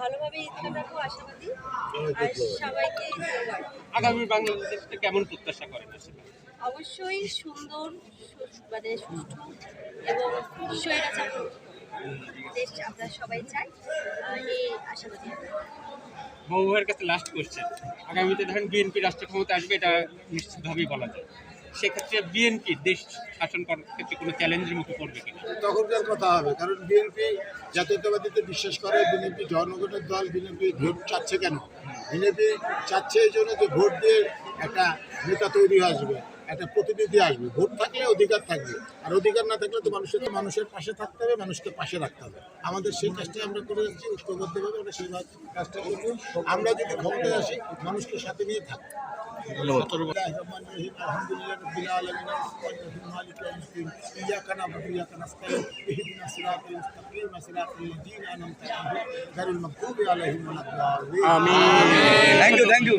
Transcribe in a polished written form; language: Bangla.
ভালোভাবে ঈদ কাটাবো আশাবাদী। আর সবাইকে ধন্যবাদ। আগামী বাংলাদেশকে কেমন প্রত্যাশা করেন আসলে? অবশ্যই সুন্দর, মানে সুষ্ঠু এবং স্বৈরাচার দেশ আমরা সবাই চাই, এই আশাবাদী আমরা। বাবু ভাইয়ের কাছে লাস্ট কোশ্চেন, আগামীতে ধরেন বিএনপি রাষ্ট্র ক্ষমতা আসবে, এটা নিশ্চিতভাবেই বলা যায়। সেক্ষেত্রে বিএনপি দেশ শাসন করার ক্ষেত্রে কোনো চ্যালেঞ্জের মুখে পড়বে কিনা? তখনকার কথা হবে, কারণ বিএনপি জাতীয়তাবাদীতে বিশ্বাস করে। বিএনপি জনগণের দল। বিএনপি ভোট চাচ্ছে কেন? বিএনপি চাচ্ছে এই জন্য যে ভোট দিয়ে একটা নেতা তৈরি আসবে, একটা প্রতিনিধি আসবে। ভোট থাকলে অধিকার থাকবে, আর অধিকার না থাকলে তো মানুষের পাশে থাকতে হবে, মানুষকে পাশে রাখতে হবে। আমাদের সেই কাজটাই আমরা করে যাচ্ছি ঐক্যবদ্ধভাবে। আমরা সেই কাজটা করবো। আমরা যদি ক্ষমতায় আসি, মানুষকে সাথে নিয়ে থাকবো। আলহামদুলিল্লাহ রাব্বিল আলামিন আর-রাহমানির মালিকিল ইয়াউমিদ্দিন ইয়্যাকা না'বুদু ওয়া ইয়্যাকা নাস্তাঈন ইহদিনাস সিরাতাল মুস্তাকিম সিরাতাল লাযীনা আন'আমতা আলাইহিম গায়রিল মাগদুবি আলাইহিম ওয়ালাদ-দাল্লিন। আমিন। Thank you